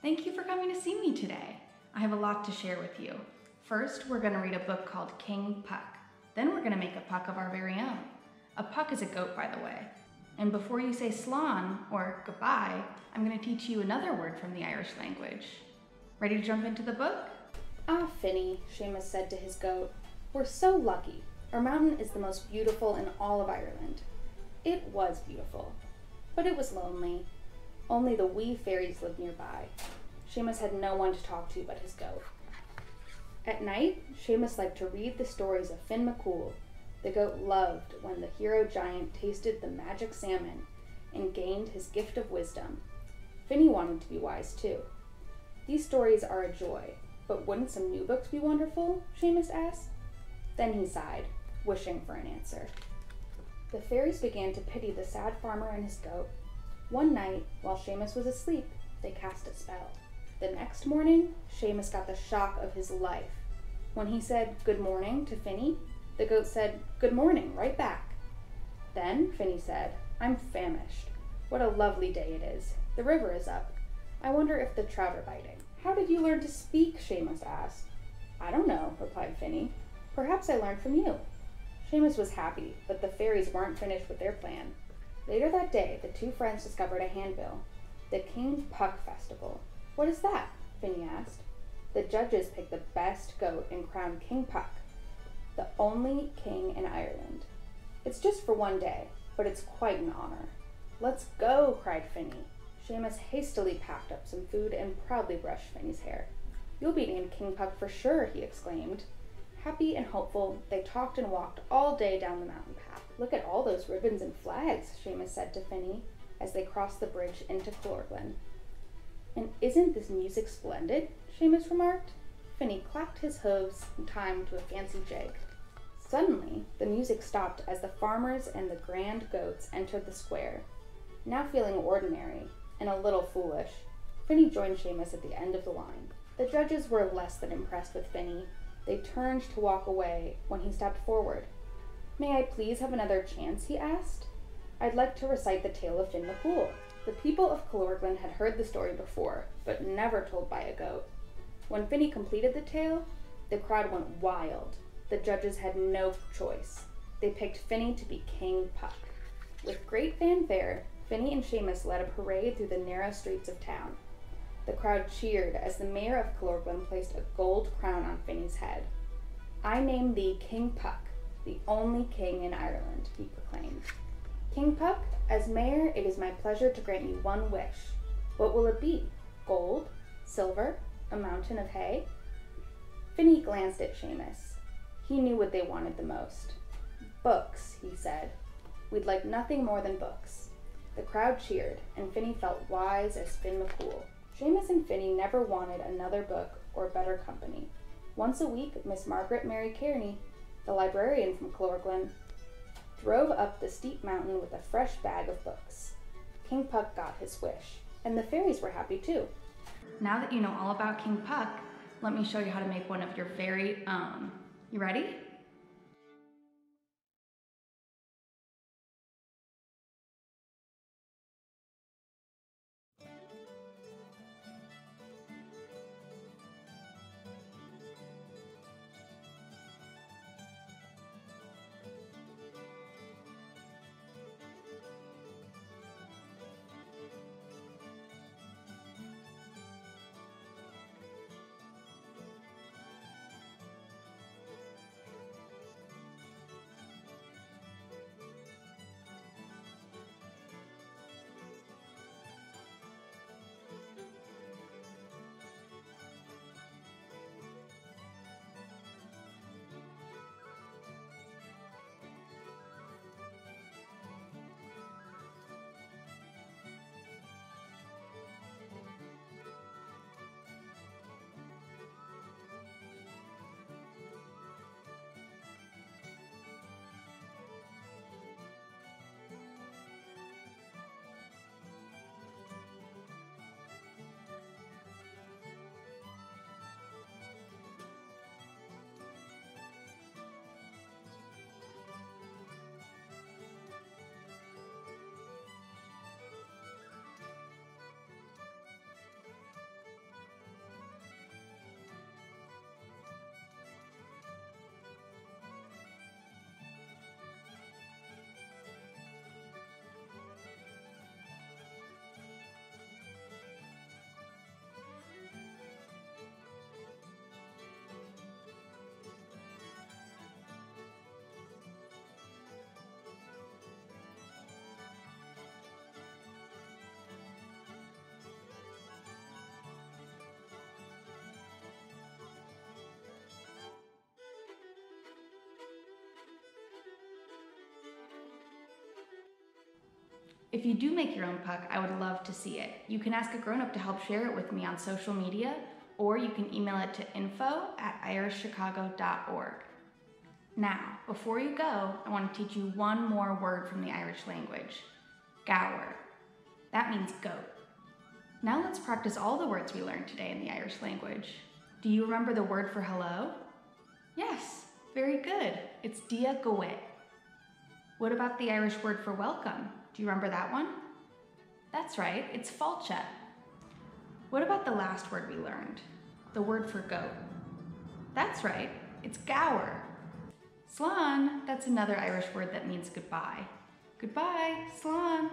Thank you for coming to see me today. I have a lot to share with you. First, we're going to read a book called King Puck. Then we're going to make a puck of our very own. A puck is a goat, by the way. And before you say slán or goodbye, I'm going to teach you another word from the Irish language. Ready to jump into the book? "Ah, Finny," Seamus said to his goat, "we're so lucky. Our mountain is the most beautiful in all of Ireland." It was beautiful, but it was lonely. Only the wee fairies lived nearby. Seamus had no one to talk to but his goat. At night, Seamus liked to read the stories of Finn McCool. The goat loved when the hero giant tasted the magic salmon and gained his gift of wisdom. Finny wanted to be wise too. "These stories are a joy, but wouldn't some new books be wonderful?" Seamus asked. Then he sighed, wishing for an answer. The fairies began to pity the sad farmer and his goat. One night, while Seamus was asleep, they cast a spell. The next morning, Seamus got the shock of his life. When he said "good morning" to Finny, the goat said "good morning" right back. Then Finny said, "I'm famished. What a lovely day it is. The river is up. I wonder if the trout are biting." "How did you learn to speak?" Seamus asked. "I don't know," replied Finny. "Perhaps I learned from you." Seamus was happy, but the fairies weren't finished with their plan. Later that day, the two friends discovered a handbill. The King Puck Festival. "What is that?" Finny asked. "The judges picked the best goat and crowned King Puck, the only king in Ireland. It's just for one day, but it's quite an honor." "Let's go," cried Finny. Seamus hastily packed up some food and proudly brushed Finny's hair. "You'll be named King Puck for sure," he exclaimed. Happy and hopeful, they talked and walked all day down the mountain path. "Look at all those ribbons and flags," Seamus said to Finny as they crossed the bridge into Clorglen. "And isn't this music splendid?" Seamus remarked. Finny clapped his hooves in time to a fancy jig. Suddenly, the music stopped as the farmers and the grand goats entered the square. Now feeling ordinary and a little foolish, Finny joined Seamus at the end of the line. The judges were less than impressed with Finny. They turned to walk away when he stepped forward. "May I please have another chance?" he asked. "I'd like to recite the tale of Finn McCool." The people of Clorglen had heard the story before, but never told by a goat. When Finny completed the tale, the crowd went wild. The judges had no choice. They picked Finny to be King Puck. With great fanfare, Finny and Seamus led a parade through the narrow streets of town. The crowd cheered as the mayor of Clorglen placed a gold crown on Finny's head. "I name thee King Puck, the only king in Ireland," he proclaimed. "King Puck, as mayor, it is my pleasure to grant you one wish. What will it be? Gold? Silver? A mountain of hay?" Finny glanced at Seamus. He knew what they wanted the most. "Books," he said. "We'd like nothing more than books." The crowd cheered, and Finny felt wise as Finn McCool. Seamus and Finny never wanted another book or better company. Once a week, Miss Margaret Mary Kearney, the librarian from Clorglen, drove up the steep mountain with a fresh bag of books. King Puck got his wish, and the fairies were happy too. Now that you know all about King Puck, let me show you how to make one of your very own. You ready? If you do make your own puck, I would love to see it. You can ask a grown-up to help share it with me on social media, or you can email it to info@irishchicago.org. Now, before you go, I want to teach you one more word from the Irish language. Gower. That means goat. Now let's practice all the words we learned today in the Irish language. Do you remember the word for hello? Yes, very good. It's dia go bhfuil. What about the Irish word for welcome? Do you remember that one? That's right, it's fáilte. What about the last word we learned? The word for goat. That's right, it's gower. Slán, that's another Irish word that means goodbye. Goodbye, slán.